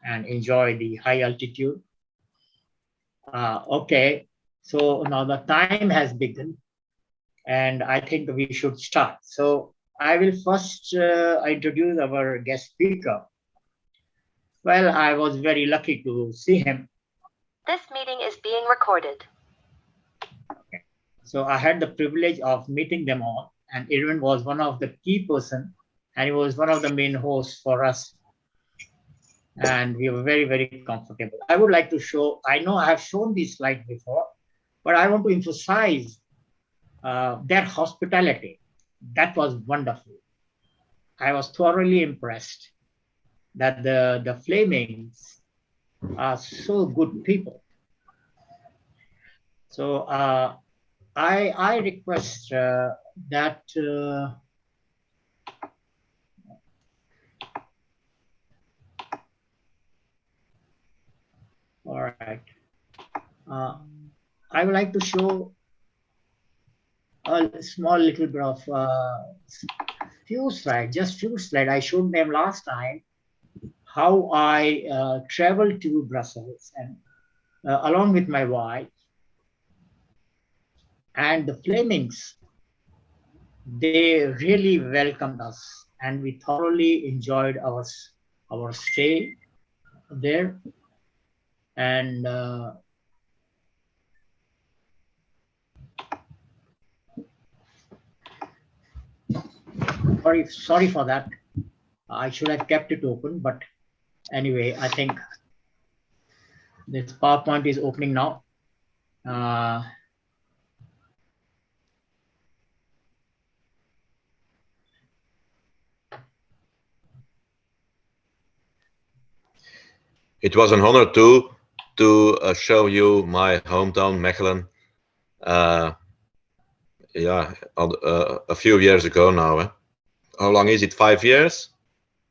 and enjoy the high altitude. Okay, so now the time has begun, and I think we should start. So I will first introduce our guest speaker. Well, I was very lucky to see him. This meeting is being recorded. Okay. So I had the privilege of meeting them all, and Irwin was one of the key person, and he was one of the main hosts for us. And we were very, very comfortable. I would like to show, I know I have shown this slide before, but I want to emphasize their hospitality. That was wonderful. I was thoroughly impressed that the Flemings are so good people. So I request that all right. I would like to show a small little bit of few slides, just few slides. I showed them last time how I traveled to Brussels and along with my wife, and the Flemings, they really welcomed us, and we thoroughly enjoyed our stay there. And sorry for that. I should have kept it open, but anyway, I think this PowerPoint is opening now. It was an honor to show you my hometown, Mechelen. Yeah, a few years ago now. Eh? How long is it? 5 years?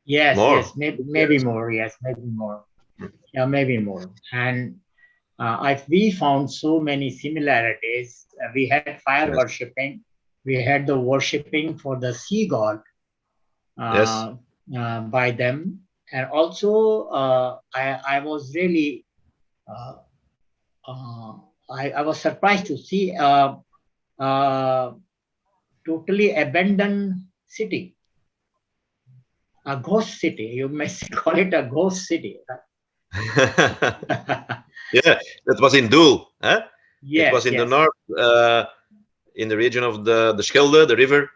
Yes, more? Yes, maybe more. Yes, maybe more. Yeah, maybe more. And we found so many similarities. We had fire yes. Worshipping. We had the worshipping for the sea god yes. By them. And also, I was really, I was surprised to see totally abandoned city, a ghost city. You may call it a ghost city. Yeah, that was in Doel. Huh? Yes, it was in the north, in the region of the Schelde, the river.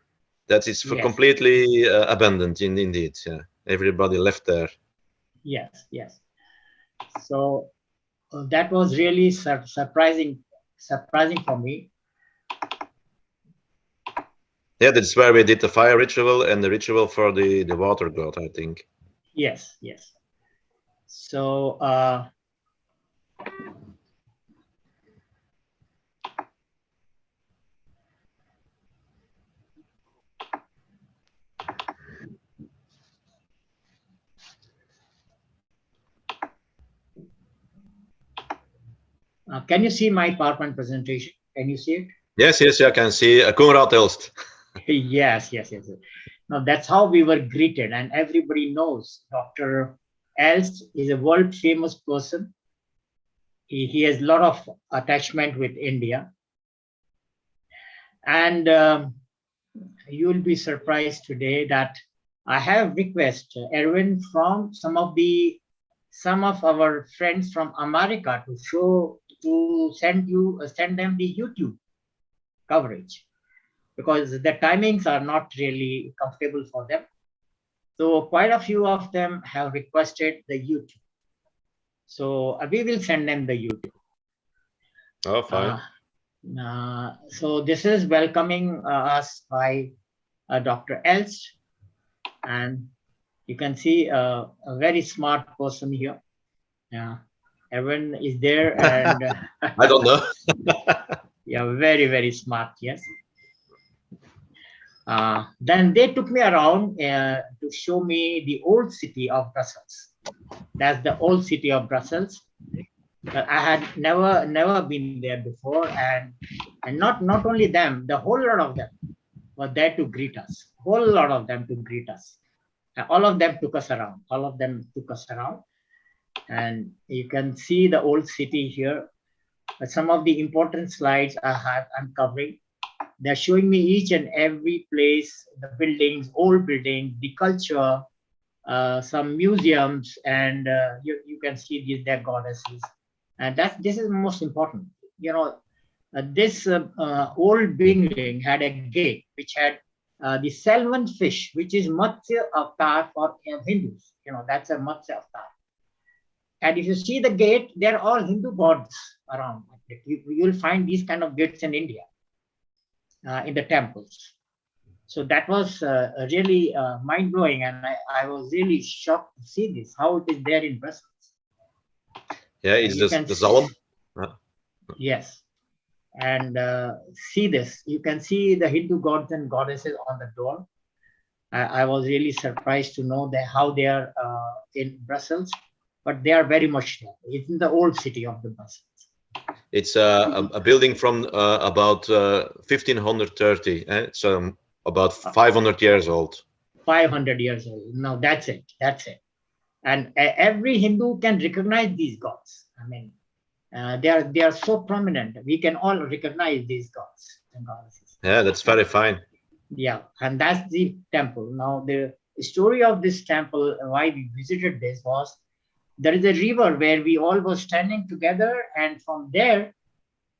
That is yes. completely abandoned, indeed. Yeah, everybody left there. Yes, yes. So that was really surprising for me. Yeah, that's where we did the fire ritual and the ritual for the water god, I think. Yes, yes. So can you see my PowerPoint presentation? Can you see it? Yes, yes, I can see. Konrad Elst. Yes. Now that's how we were greeted, and everybody knows Dr. Elst is a world famous person. He has a lot of attachment with India, and you will be surprised today that I have requested Erwin from some of our friends from America to send them the YouTube coverage, because the timings are not really comfortable for them. So quite a few of them have requested the YouTube. So we will send them the YouTube. Oh, fine. So this is welcoming us by Dr. Elst, and you can see a very smart person here. Yeah, Evan is there, and I don't know. Yeah, very, very smart. Yes. Then they took me around to show me the old city of Brussels. That's the old city of Brussels. I had never been there before, and not only them, the whole lot of them were there to greet us. Whole lot of them to greet us. All of them took us around. And you can see the old city here. Some of the important slides I'm covering. They're showing me each and every place, the buildings, old buildings, the culture, some museums, and you can see their goddesses. And this is most important. You know, this old building had a gate which had the salmon fish, which is Matsya avatar for Hindus. You know, that's a Matsya avatar. And if you see the gate, they're all Hindu gods around. You'll find these kind of gates in India, in the temples. So that was really mind-blowing, and I was really shocked to see this, how it is there in Brussels. Yeah, it's the Zalm. Yes, and see this. You can see the Hindu gods and goddesses on the door. I was really surprised to know that how they are in Brussels, but they are very much there. It's in the old city of the Brussels. It's a building from about 1530. So about 500 years old. 500 years old. No, that's it. That's it. And every Hindu can recognize these gods. I mean, they are so prominent. We can all recognize these gods and goddesses. Yeah, that's very fine. Yeah, and that's the temple. Now, the story of this temple, why we visited this was, there is a river where we all were standing together, and from there,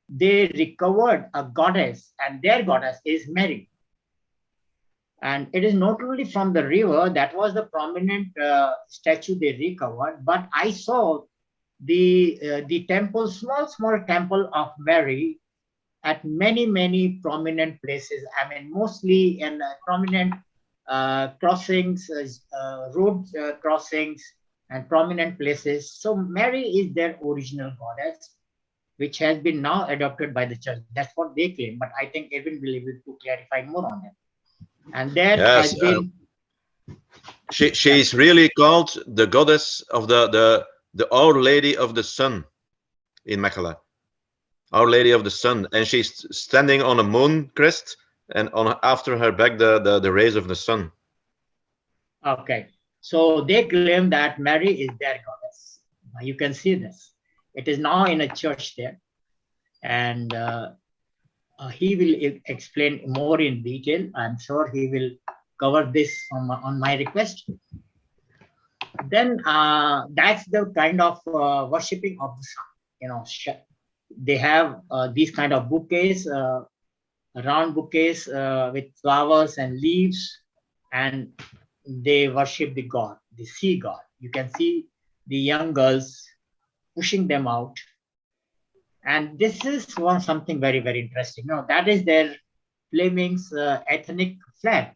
they recovered a goddess, and their goddess is Mary. And it is not only from the river, that was the prominent statue they recovered, but I saw the temple, small temple of Mary at many prominent places. I mean, mostly in prominent crossings, road crossings, and prominent places. So Mary is their original goddess, which has been now adopted by the church. That's what they claim, but I think Edwin will be able to clarify more on that. And that has been. She is really called the goddess of the Our Lady of the Sun in Mechelen. Our Lady of the Sun, and she's standing on a moon crest, and on after her back the rays of the sun. Okay, so they claim that Mary is their goddess. You can see this. It is now in a church there, and he will explain more in detail. I'm sure he will cover this on my request. Then that's the kind of worshipping of the sun. You know, they have these kind of bouquets, round bouquets with flowers and leaves, and they worship the god, the sea god. You can see the young girls pushing them out. And this is something very interesting. You know, that is their Fleming's ethnic flag.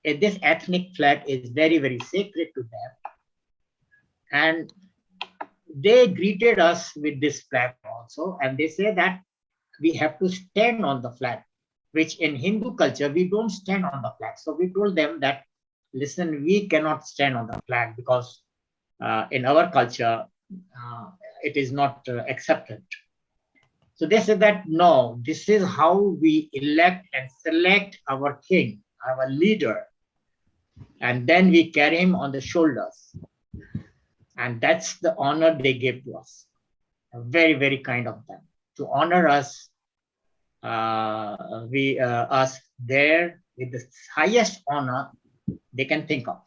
This ethnic flag is very sacred to them. And they greeted us with this flag also. And they say that we have to stand on the flag, which in Hindu culture, we don't stand on the flag. So we told them that, listen, we cannot stand on the flag because in our culture, it is not accepted. So they said that, no, this is how we elect and select our king, our leader. And then we carry him on the shoulders. And that's the honor they gave to us. Very kind of them. To honor us, us there with the highest honor they can think of.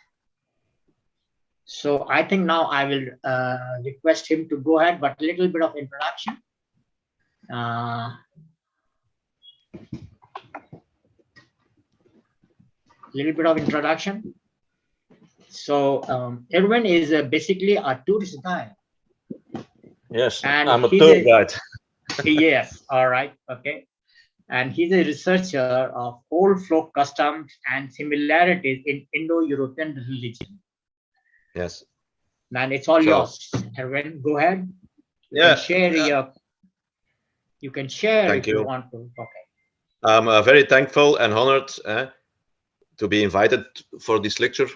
So I think now I will request him to go ahead, but a little bit of introduction. So Erwin is basically a tourist guide. Yes, and I'm a tour guide. Yes, all right, okay. And he's a researcher of old folk customs and similarities in Indo European religion. Yes. Man, it's all yours, Erwin. Go ahead. You can share Thank if you want to. Okay. I'm very thankful and honored to be invited for this lecture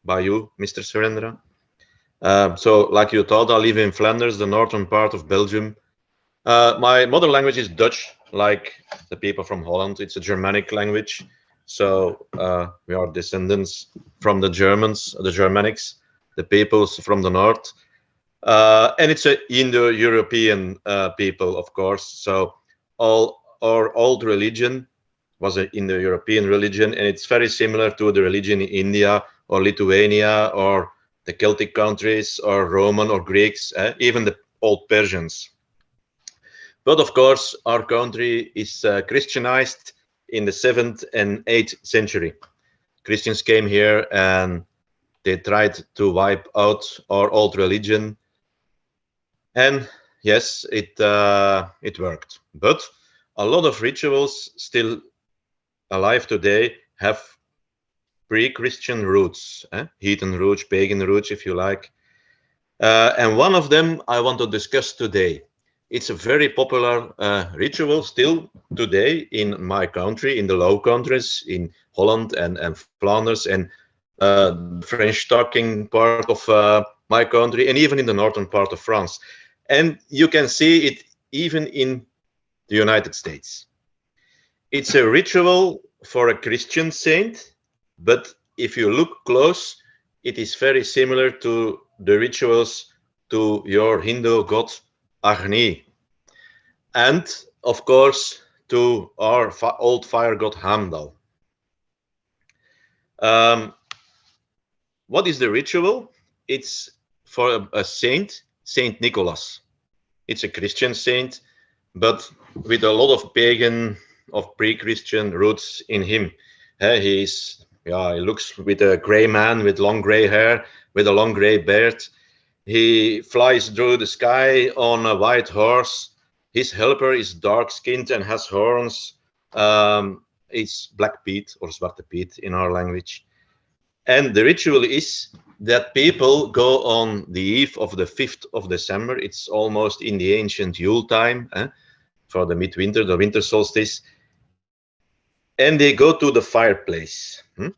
by you, Mr. Surendra. So, like you told, I live in Flanders, the northern part of Belgium. My mother language is Dutch, like the people from Holland. It's a Germanic language. So we are descendants from the Germans, the Germanics. the peoples from the north. And it's an Indo European people, of course. So all our old religion was an Indo European religion, and it's very similar to the religion in India or Lithuania or the Celtic countries or Roman or Greeks, even the old Persians. But of course, our country is Christianized in the 7th and 8th century. Christians came here and they tried to wipe out our old religion. And yes, it worked. But a lot of rituals still alive today have pre-Christian roots, heathen roots, pagan roots, if you like. And one of them I want to discuss today. It's a very popular ritual still today in my country, in the Low Countries, in Holland and Flanders, and the French-talking part of my country, and even in the northern part of France. And you can see it even in the United States. It's a ritual for a Christian saint, but if you look close, it is very similar to the rituals to your Hindu god Agni, and of course to our old fire god Heimdall. What is the ritual? It's for a saint, Saint Nicholas. It's a Christian saint, but with a lot of pagan, of pre-Christian roots in him. He looks with a gray man with long gray hair, with a long gray beard. He flies through the sky on a white horse. His helper is dark-skinned and has horns. It's Black Pete or Zwarte Piet in our language. And the ritual is that people go on the eve of the 5th of December. It's almost in the ancient Yule time, for the midwinter, the winter solstice. And they go to the fireplace. The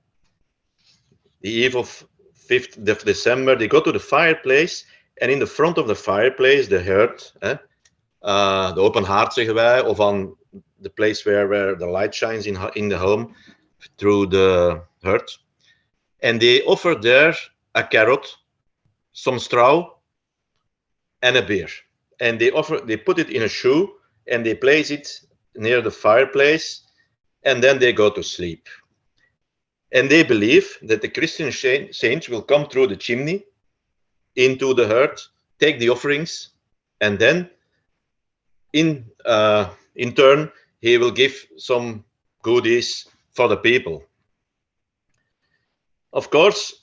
eve of 5th of December, they go to the fireplace. And in the front of the fireplace, the hearth, the open heart, zeggen wij, of on the place where the light shines in the home through the hearth. And they offer there a carrot, some straw, and a beer. And they put it in a shoe and they place it near the fireplace, and then they go to sleep. And they believe that the Christian saint will come through the chimney into the hearth, take the offerings, and then in turn he will give some goodies for the people. Of course,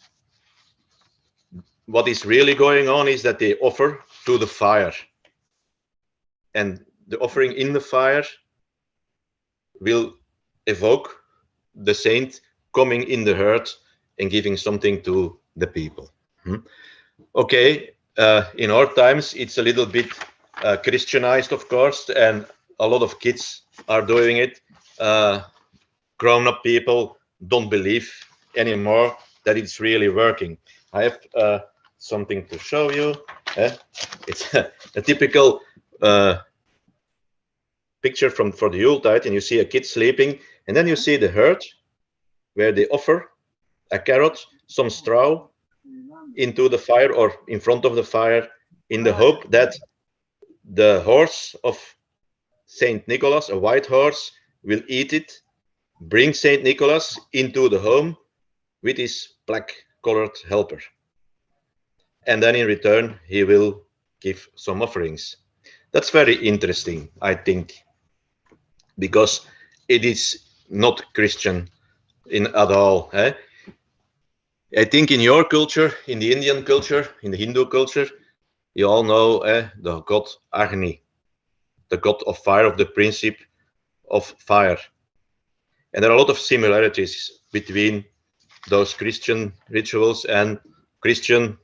what is really going on is that they offer to the fire. And the offering in the fire will evoke the saint coming in the hearth and giving something to the people. Okay, in our times, it's a little bit Christianized, of course, and a lot of kids are doing it. Grown-up people don't believe anymore that it's really working. I have something to show you. It's a typical picture for the Yuletide, and you see a kid sleeping, and then you see the hearth where they offer a carrot, some straw into the fire or in front of the fire, in the hope that the horse of Saint Nicholas, a white horse, will eat it, bring Saint Nicholas into the home with his black-colored helper. And then in return, he will give some offerings. That's very interesting, I think, because it is not Christian at all. I think in your culture, in the Indian culture, in the Hindu culture, you all know the god Agni, the god of fire, of the principle of fire. And there are a lot of similarities between those Christian rituals and Christian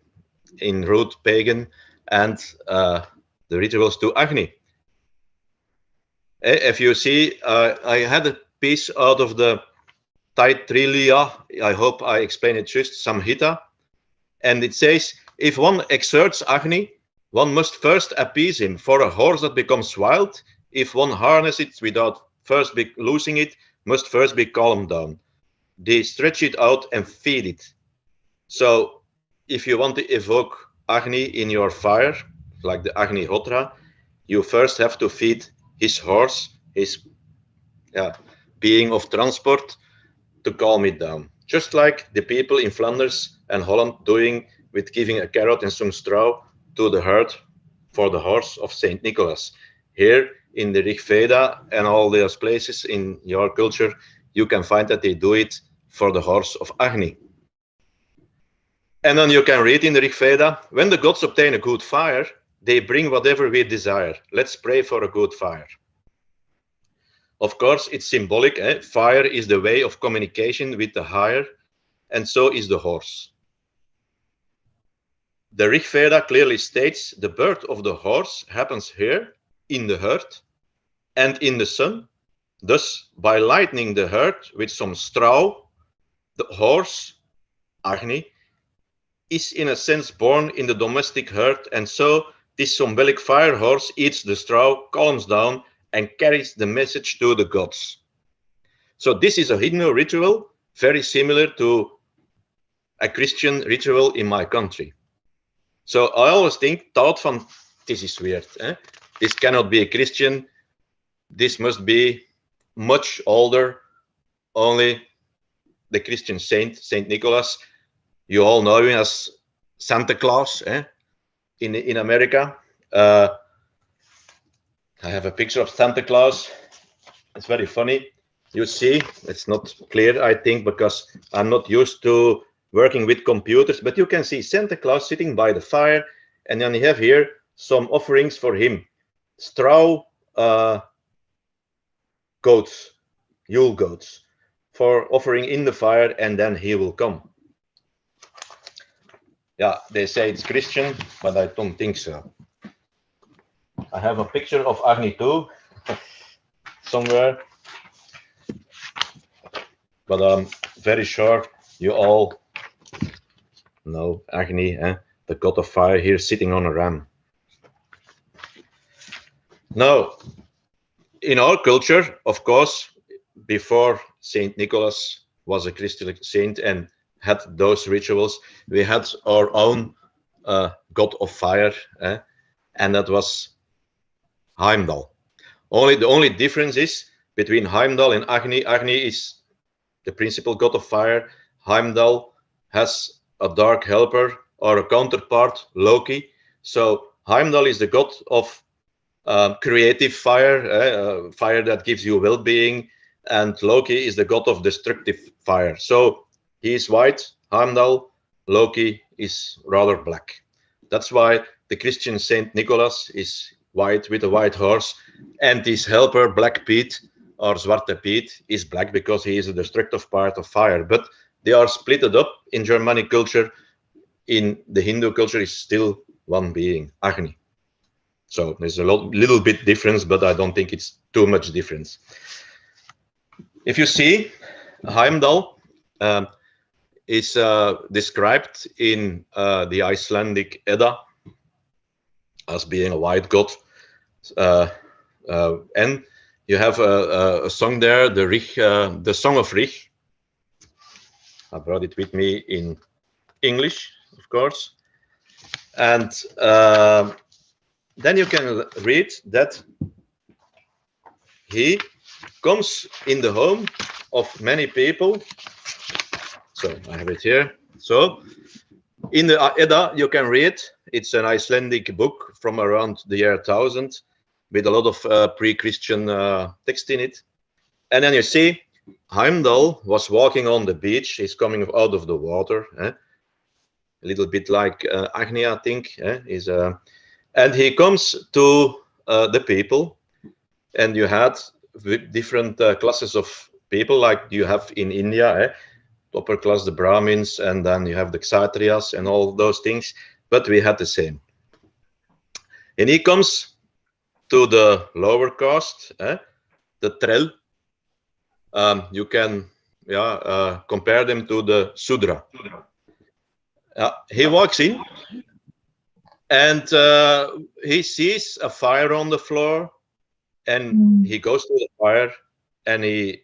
in root pagan and the rituals to Agni. If you see, I had a piece out of the Taittiriya, I hope I explain it just, Samhita, and it says, if one exerts Agni, one must first appease him. For a horse that becomes wild, if one harnesses it without first losing it, must first be calmed down. They stretch it out and feed it. So if you want to evoke Agni in your fire, like the Agni Hotra, you first have to feed his horse, his being of transport, to calm it down. Just like the people in Flanders and Holland doing with giving a carrot and some straw to the herd for the horse of Saint Nicholas. Here in the Rig Veda and all those places in your culture, you can find that they do it for the horse of Agni. And then you can read in the Rig Veda, when the gods obtain a good fire, they bring whatever we desire. Let's pray for a good fire. Of course, it's symbolic. Fire is the way of communication with the higher, and so is the horse. The Rig Veda clearly states the birth of the horse happens here in the herd and in the sun. Thus, by lightening the herd with some straw, the horse, Agni, is in a sense born in the domestic herd, and so this symbolic fire horse eats the straw, calms down, and carries the message to the gods. So this is a Hindu ritual, very similar to a Christian ritual in my country. So I always thought van, this is weird. This cannot be a Christian. This must be much older. Only the Christian saint, Saint Nicholas. You all know him as Santa Claus in America. I have a picture of Santa Claus. It's very funny. You see, it's not clear, I think, because I'm not used to working with computers, but you can see Santa Claus sitting by the fire, and then you have here some offerings for him. Straw goats, Yule goats, for offering in the fire, and then he will come. Yeah, they say it's Christian, but I don't think so. I have a picture of Agni too, somewhere, but I'm very sure you all know Agni, the god of fire, here sitting on a ram. Now, in our culture, of course, before Saint Nicholas was a Christian saint and had those rituals, we had our own god of fire, and that was Heimdall. The only difference is between Heimdall and Agni. Agni is the principal god of fire. Heimdall has a dark helper or a counterpart, Loki. So Heimdall is the god of creative fire, fire that gives you well-being, and Loki is the god of destructive fire. So he is white, Heimdall. Loki is rather black. That's why the Christian Saint Nicholas is white with a white horse, and his helper, Black Pete, or Zwarte Piet, is black because he is a destructive part of fire. But they are split up in Germanic culture. In the Hindu culture is still one being, Agni. So there's a little bit difference, but I don't think it's too much difference. If you see, Heimdall is described in the Icelandic Edda as being a white god. And you have a song there, the Song of Rig. I brought it with me in English, of course. And then you can read that he comes in the home of many people. So I have it here. So in the Edda, you can read, it's an Icelandic book from around the year 1000 with a lot of pre-Christian text in it. And then you see Heimdall was walking on the beach. He's coming out of the water, a little bit like Agni, I think. And he comes to the people, and you had different classes of people, like you have in India, upper class, the Brahmins, and then you have the Kshatriyas and all those things. But we had the same. And he comes to the lower caste, the Trell. You can compare them to the Sudra. He walks in, and he sees a fire on the floor, and he goes to the fire, and he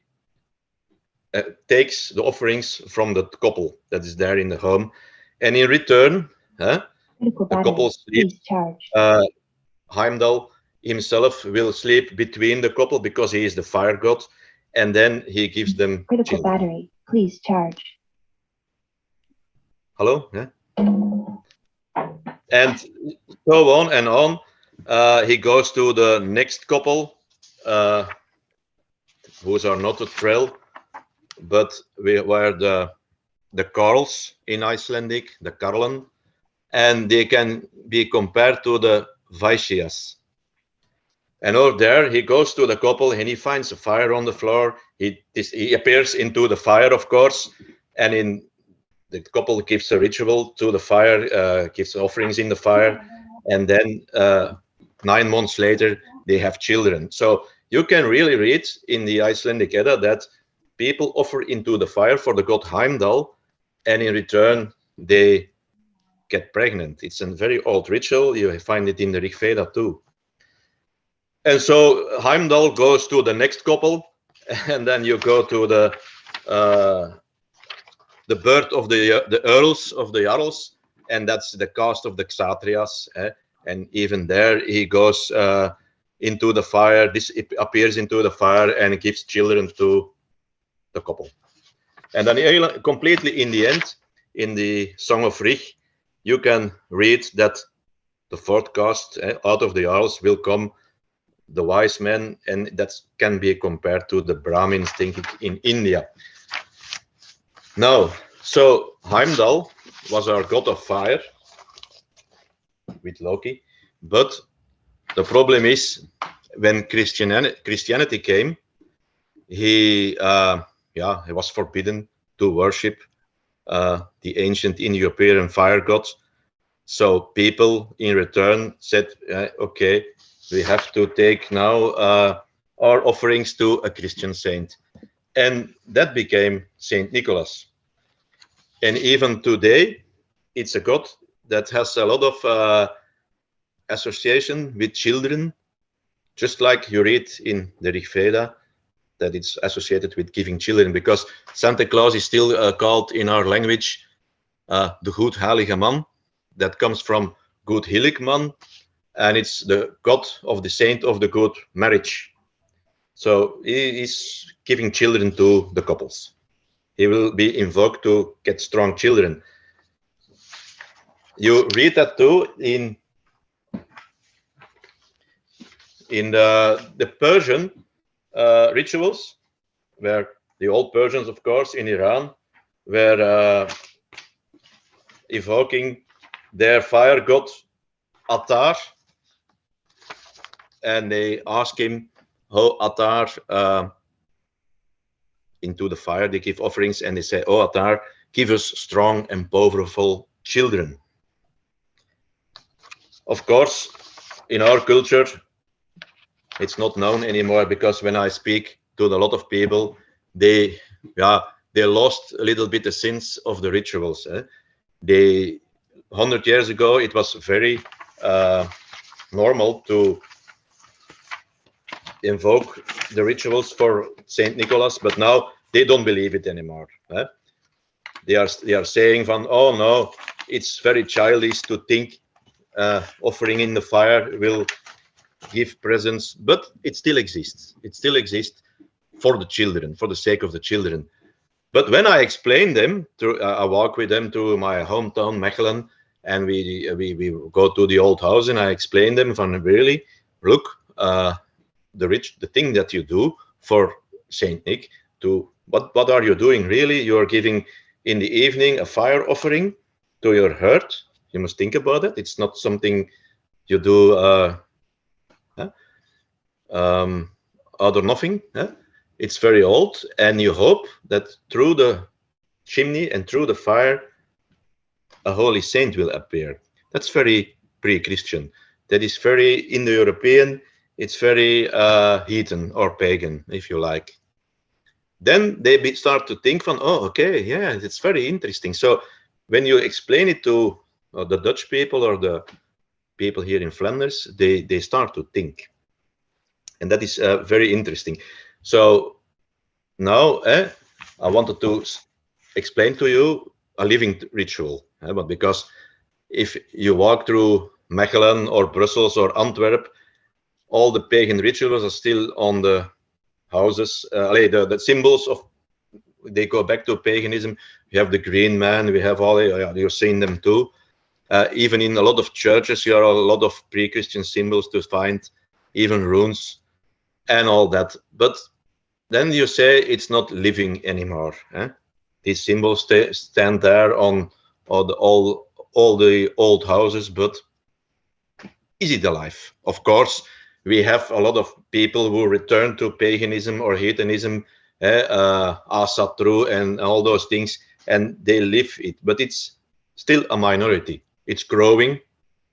takes the offerings from the couple that is there in the home, And in return, the Critical couple battery. sleeps. Please charge. Heimdall himself will sleep between the couple because he is the fire god, and then he gives them Critical children. battery. Please charge. Hello? Yeah? And so on and on. He goes to the next couple, whose are not a trail, but were the Karls in Icelandic, the Karlen, and they can be compared to the Vaishyas. And over there, he goes to the couple and he finds a fire on the floor. He appears into the fire, of course, and in the couple gives a ritual to the fire, gives offerings in the fire, and then 9 months later, they have children. So you can really read in the Icelandic Edda that people offer into the fire for the god Heimdall, and in return, they get pregnant. It's a very old ritual. You find it in the Rig Veda too. And so Heimdall goes to the next couple, and then you go to the birth of the earls of the Jarls, and that's the caste of the Kshatriyas. And even there, he goes into the fire. It appears into the fire and gives children to the couple. And then completely in the end, in the Song of Rig, you can read that the fourth caste out of the Jarls will come the wise men, and that can be compared to the Brahmins thinking in India. Now, so Heimdall was our god of fire with Loki, but the problem is when Christianity came, he was forbidden to worship the ancient Indo European fire gods. So people in return said, okay, we have to take now our offerings to a Christian saint. And that became Saint Nicholas. And even today, it's a god that has a lot of association with children, just like you read in the Rig Veda, that it's associated with giving children, because Santa Claus is still called in our language the Goed Heilige Man. That comes from Good Heilig Man, and it's the god of the saint of the good marriage. So he is giving children to the couples. He will be invoked to get strong children. You read that too in the Persian rituals, where the old Persians, of course, in Iran, were evoking their fire god Attar, and they ask him how Attar into the fire. They give offerings and they say, "Oh Attar, give us strong and powerful children." Of course, in our culture, it's not known anymore, because when I speak to a lot of people, they lost a little bit the sense of the rituals. 100 years ago, it was very normal to invoke the rituals for Saint Nicholas, but now they don't believe it anymore. They are saying, "Oh no, it's very childish to think offering in the fire will give presents," but it still exists. It still exists for the children, for the sake of the children. But when I explain them, I walk with them to my hometown, Mechelen, and we go to the old house, and I explain them, really, look, the thing that you do for Saint Nick, what are you doing really? You are giving in the evening a fire offering to your herd. You must think about it. It's not something you do out of nothing. It's very old, and you hope that through the chimney and through the fire, a holy saint will appear. That's very pre-Christian. That is very Indo European. It's very heathen or pagan, if you like. Then they start to think oh, okay, yeah, it's very interesting. So when you explain it to the Dutch people or the people here in Flanders, they start to think. And that is very interesting. So now I wanted to explain to you a living ritual. But because if you walk through Mechelen or Brussels or Antwerp, all the pagan rituals are still on the houses. The symbols of, they go back to paganism. We have the green man. We have all, you've seen them too. Even in a lot of churches, there are a lot of pre-Christian symbols to find, even runes and all that. But then you say it's not living anymore. These symbols stand there on all the old houses, but is it alive? Of course, we have a lot of people who return to paganism or heathenism, Asatru and all those things, and they live it, but it's still a minority. It's growing,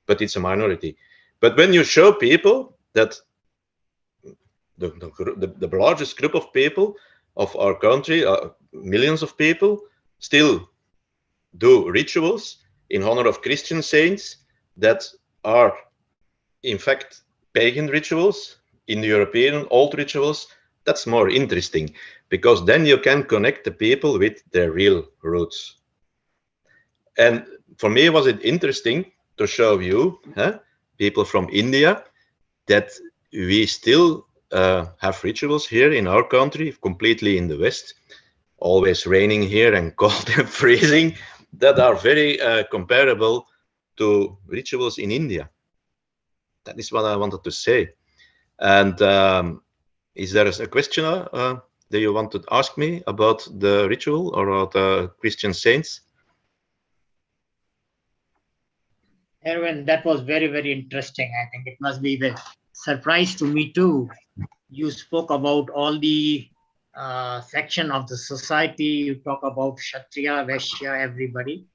but it's a minority. But when you show people that the largest group of people of our country, millions of people, still do rituals in honor of Christian saints that are in fact pagan rituals, Indo European old rituals, that's more interesting, because then you can connect the people with their real roots. And for me, was it interesting to show you, people from India, that we still have rituals here in our country, completely in the West, always raining here and cold and freezing, that are very comparable to rituals in India. That is what I wanted to say. And is there a question that you want to ask me about the ritual or about the Christian saints? Erwin, that was very, very interesting. I think it must be a surprise to me too. You spoke about all the section of the society. You talk about Kshatriya, Vaishya, everybody.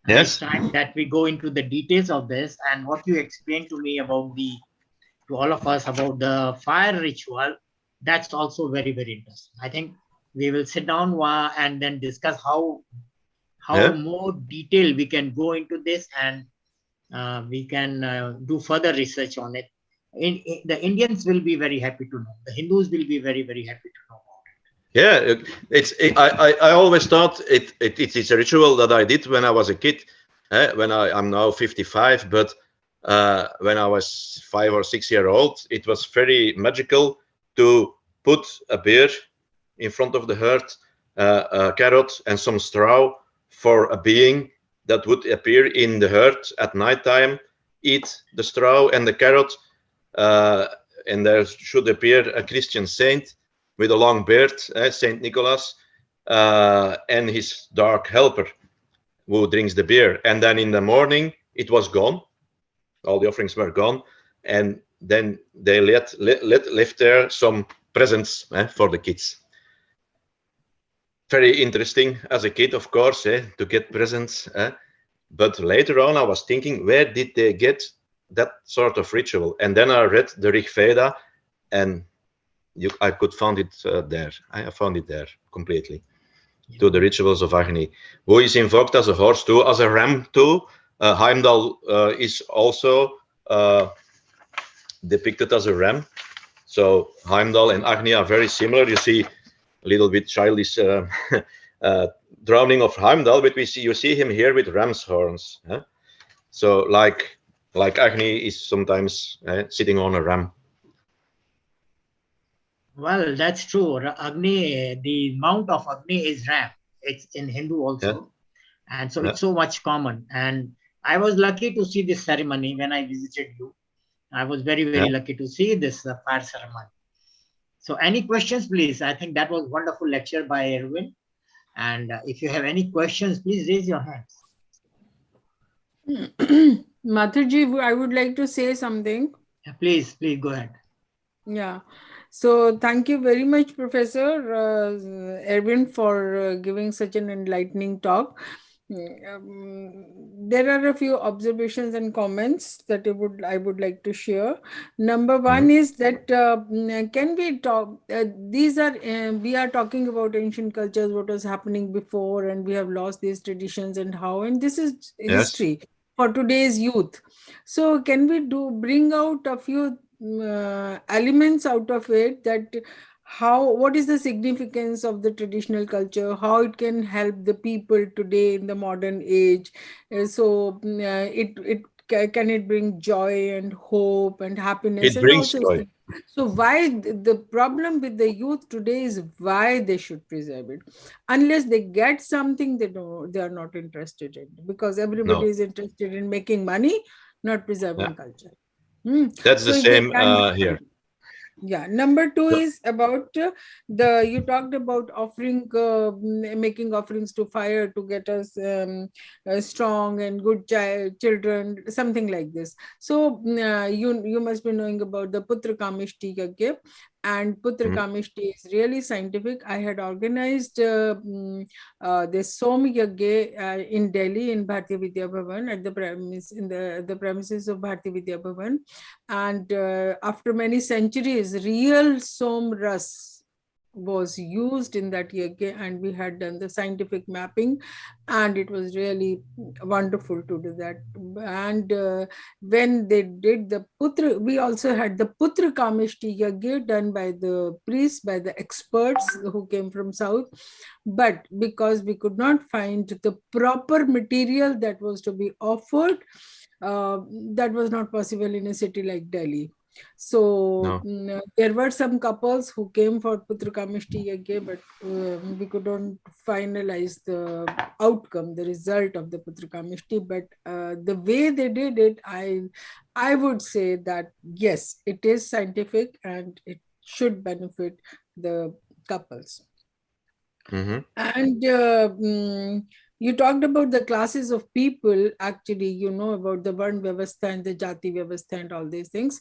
And Yes. it's time that we go into the details of this, and what you explained to me about to all of us about the fire ritual, that's also very, very interesting. I think we will sit down and then discuss how more detail we can go into this, and we can do further research on it. The Indians will be very happy to know. The Hindus will be very, very happy to know about it. Yeah, I always thought it's a ritual that I did when I was a kid. I'm now 55, but when I was 5 or 6 years old, it was very magical to put a beer in front of the hearth, a carrot and some straw for a being that would appear in the hearth at nighttime, eat the straw and the carrot, and there should appear a Christian saint with a long beard, Saint Nicholas, and his dark helper who drinks the beer. And then in the morning, it was gone. All the offerings were gone. And then they left there some presents for the kids. Very interesting as a kid, of course, to get presents. But later on, I was thinking, where did they get that sort of ritual? And then I read the Rig Veda, and I could find it there. I found it there completely. Yeah. To the rituals of Agni, who is invoked as a horse too, as a ram too. Heimdall is also depicted as a ram. So Heimdall and Agni are very similar. You see a little bit childish drowning of Heimdall, but you see him here with ram's horns. So like Agni is sometimes sitting on a ram. Well, that's true. Agni, the mount of Agni is ram. It's in Hindu also. Yeah. And so it's so much common. And I was lucky to see this ceremony when I visited you. I was very, very lucky to see this fire ceremony. So any questions, please? I think that was a wonderful lecture by Erwin. And if you have any questions, please raise your hands. Mathuji, I would like to say something. Yeah, please go ahead. Yeah. So thank you very much, Professor Erwin, for giving such an enlightening talk. There are a few observations and comments that I would like to share. Number one is that can we talk? We are talking about ancient cultures, what was happening before, and we have lost these traditions and how. And this is history for today's youth. So can we bring out a few elements out of it, that what is the significance of the traditional culture, how it can help the people today in the modern age. Can it bring joy and hope and happiness It and brings also. joy. So why the problem with the youth today is why they should preserve it. Unless they get something, they are not interested in, because everybody No, is interested in making money, not yeah, preserving culture. Hmm. that's the So if they same can do here. something. Yeah, number two So, is about you talked about offering, making offerings to fire to get us strong and good children, something like this. So you must be knowing about the Putra Kamishti Yagya, and Putra mhm, Kamishti is really scientific. I had organized this Som Yagya in Delhi in Bharatiya Vidya Bhavan at the premises of Bharatiya Vidya Bhavan. And after many centuries, real Som Ras was used in that yagya, and we had done the scientific mapping, and it was really wonderful to do that. And when they did the Putra, we also had the Putra Kamishti yagya done by the priests, by the experts who came from south. But because we could not find the proper material that was to be offered, that was not possible in a city like Delhi. So no. there were some couples who came for Putra Kamishti Yagya, but we couldn't finalize the outcome, the result of the Putra Kamishti. But the way they did it, I would say that yes, it is scientific and it should benefit the couples. Mhm. And you talked about the classes of people. Actually, you know about the Varn Vyavastha and the Jati Vyavastha and all these things.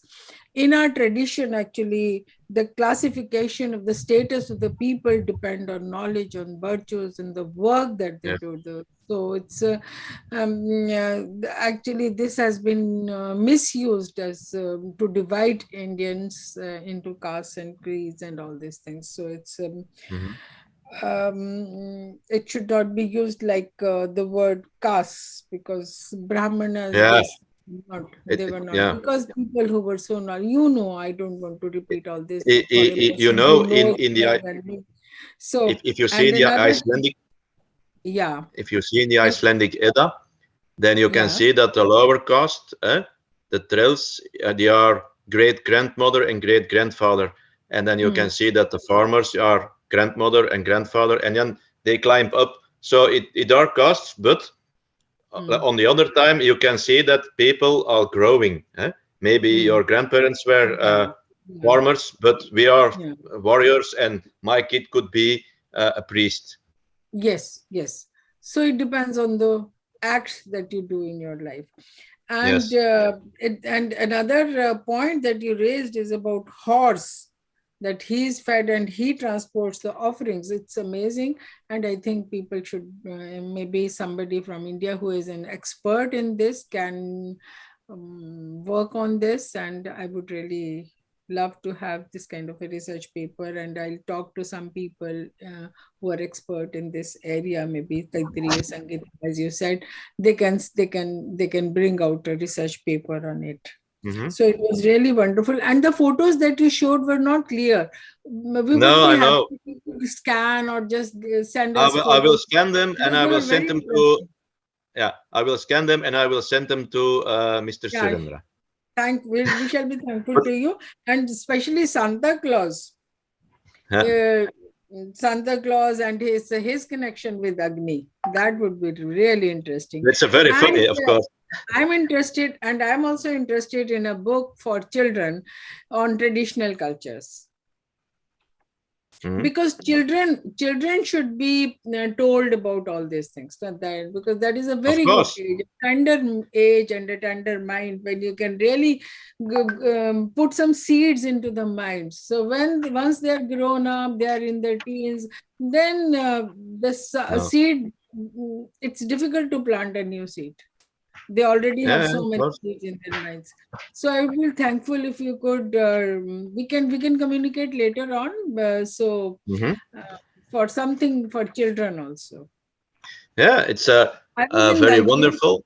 In our tradition, actually, the classification of the status of the people depend on knowledge, on virtues, and the work that they Yeah. do. So it's actually this has been misused as to divide Indians into castes and creeds and all these things. So it's Mhm. it should not be used like the word caste, because Brahmanas, Yeah. they were not, Yeah. because people who were so not, I don't want to repeat all this for a You person know, who knows in the more than me. So, if you see and in the another, Icelandic, yeah, if you see in the and Icelandic Edda, then you can yeah, see that the lower caste, the Trills, they are great grandmother and great grandfather, and then you mm, can see that the farmers are grandmother and grandfather, and then they climb up. So it are castes, but mm, on the other time you can see that people are growing. Maybe mm, your grandparents were yeah, yeah, farmers, but we are yeah. warriors, and my kid could be a priest. Yes, yes. So it depends on the acts that you do in your life. And Yes. and another point that you raised is about horse, that he is fed and he transports the offerings. It's amazing, and I think people should maybe somebody from India who is an expert in this can work on this, and I would really love to have this kind of a research paper, and I'll talk to some people who are expert in this area, maybe like the Sangeeta, as you said, they can bring out a research paper on it. Hmm. So it was really wonderful, and the photos that you showed were not clear. We would No, be I happy know. to scan or just send us I will photos, scan them and because I they will were send very them to. interesting. Yeah, I will scan them and I will send them to Mr. Yeah, Surendra. we shall be thankful But to you, and especially Santa Claus. yeah, uh, Santa Claus and his connection with Agni. That would be really interesting. it's a very And funny, of course. I'm interested, and I'm also interested in a book for children on traditional cultures, Mhm. because children should be told about all these things, because that is a Of very good course. age, a tender age and a tender mind, when you can really put some seeds into the minds. So once they are grown up, they are in their teens, then the No. seed, it's difficult to plant a new seed. They already Yeah, have yeah, so of many course. things in their minds. So I will be thankful if you could, we can communicate later on, Hmm. for something for children also. Yeah, it's I was in very Belgium. wonderful.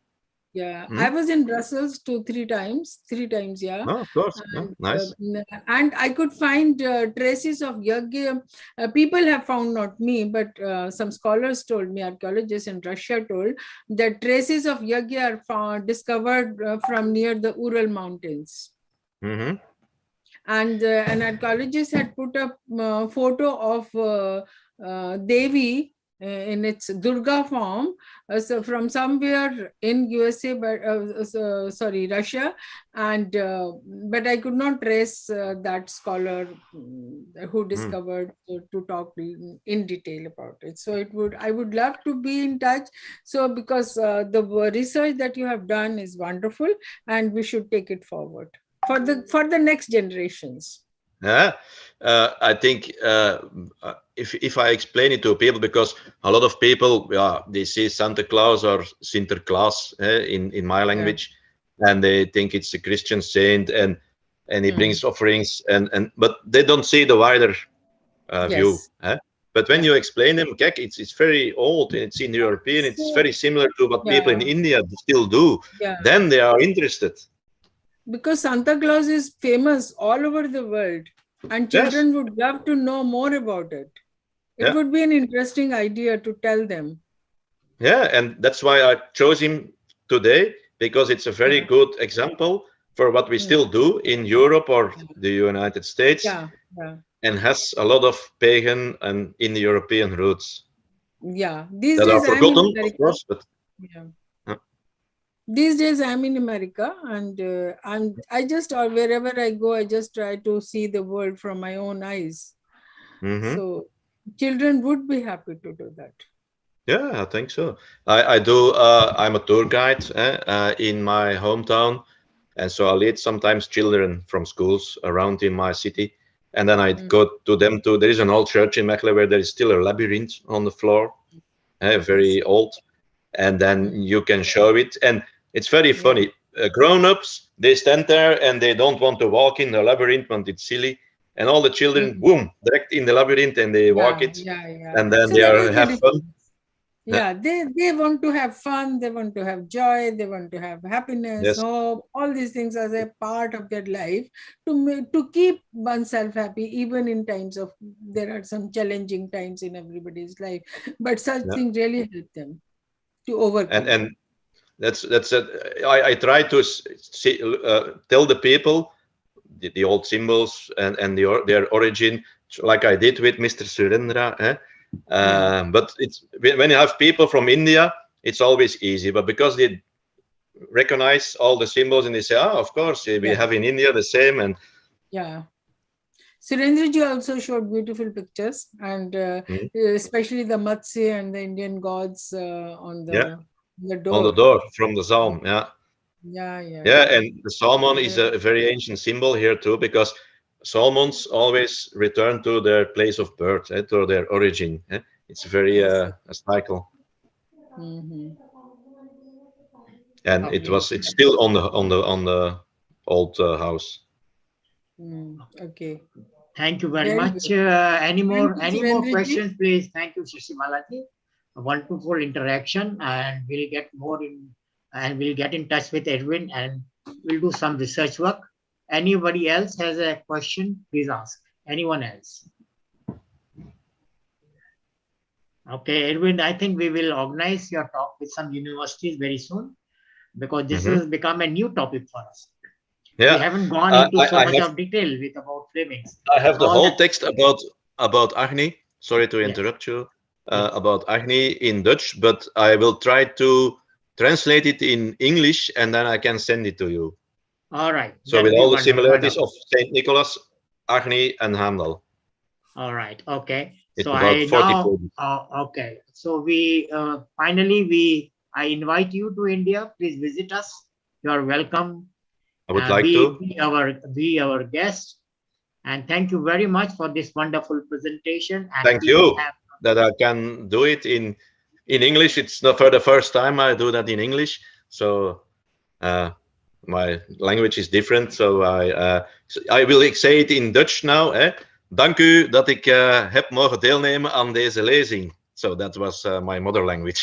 Yeah, Hmm? I was in Brussels 3 times, yeah. Oh, of course. Oh, And, nice. and I could find traces of yagya. People have found, not me, but some scholars told me, archaeologists in Russia told, that traces of yagya are found, discovered from near the Ural Mountains. Hmm. And an archaeologist had put up a photo of Devi in its Durga form, so from somewhere in USA, but sorry, Russia, and but I could not trace that scholar who discovered to talk in detail about it. So I would love to be in touch. So because the research that you have done is wonderful, and we should take it forward for the next generations. Yeah, I think if I explain it to people, because a lot of people, yeah, they say Santa Claus or Sinterklaas in my language, and they think it's a Christian saint, and he brings offerings, and but they don't see the wider view. Yes. But when you explain them, kijk, it's very old, and it's Indo European. It's So, very similar to what people in yeah, India still do. yeah. Then they are interested. Because Santa Claus is famous all over the world, and Yes. children would love to know more about it. It Yeah. would be an interesting idea to tell them. Yeah, and that's why I chose him today, because it's a very good example for what we still do in Europe or the United States, Yeah. and has a lot of pagan and Indo-European roots Yeah. These that are days I'm in forgotten, of America. course, but Yeah. These days I'm in America, and I just, or wherever I go, I just try to see the world from my own eyes. So children would be happy to do that. yeah, I think so. I do. I'm a tour guide in my hometown, and so I lead sometimes children from schools around in my city, and then I go to them to. There is an old church in Mechelen where there is still a labyrinth on the floor, very old, and then you can show it, and it's very funny. Grown-ups, they stand there and they don't want to walk in the labyrinth, but it's silly, and all the children, boom, direct in the labyrinth, and they walk it, and then So they that are is the have fun. Yeah, they want to have fun, they want to have joy, they want to have happiness, Yes. hope, all these things as a part of their life to keep oneself happy, even in times of, there are some challenging times in everybody's life, but such things really help them to overcome. And that's I try to tell the people the old symbols and their origin, like I did with Mr. Surendra. But it's when you have people from India, it's always easy. But because they recognize all the symbols and they say, "Ah, of course, we have in India the same." And Surendraji also showed beautiful pictures, and especially the Matsya and the Indian gods on the door. On the door from the Psalm, and the salmon is a very ancient symbol here too, because salmons always return to their place of birth, to their origin. It's very a cycle, and it's still on the old house. Okay. Thank you very much. Any more questions, please? Thank you, Shashimalaji. A wonderful interaction, and we'll get more in, and we'll get in touch with Edwin, and we'll do some research work. Anybody else has a question, please ask. Anyone else? Okay, Edwin, I think we will organize your talk with some universities very soon, because this has become a new topic for us. We haven't gone into so much of detail with about framings. I have the whole text about Agni. Sorry to interrupt you. About Agni in Dutch, but I will try to translate it in English, and then I can send it to you. All right. So with all the similarities of Saint Nicholas, Agni, and Heimdall. All right. Okay. It's so about 40 pages. Okay. So we finally I invite you to India. Please visit us. You are welcome. I would like to be our guest. And thank you very much for this wonderful presentation. And thank you that I can do it in English. It's not for the first time I do that in English. So my language is different. So I will say it in Dutch now. Dank u dat ik heb mogen deelnemen aan deze lezing. So that was my mother language.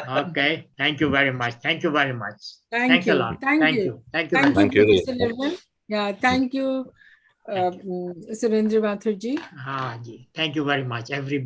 Okay. Thank you very much. Thank you very much. Thank Thanks a you. lot. Thank Thank you. you. Thank you. Thank very you, much. Thank you. Professor Nirmal. Yeah, thank you, Surendra Mathur ji. Ji. Thank you very much, everybody.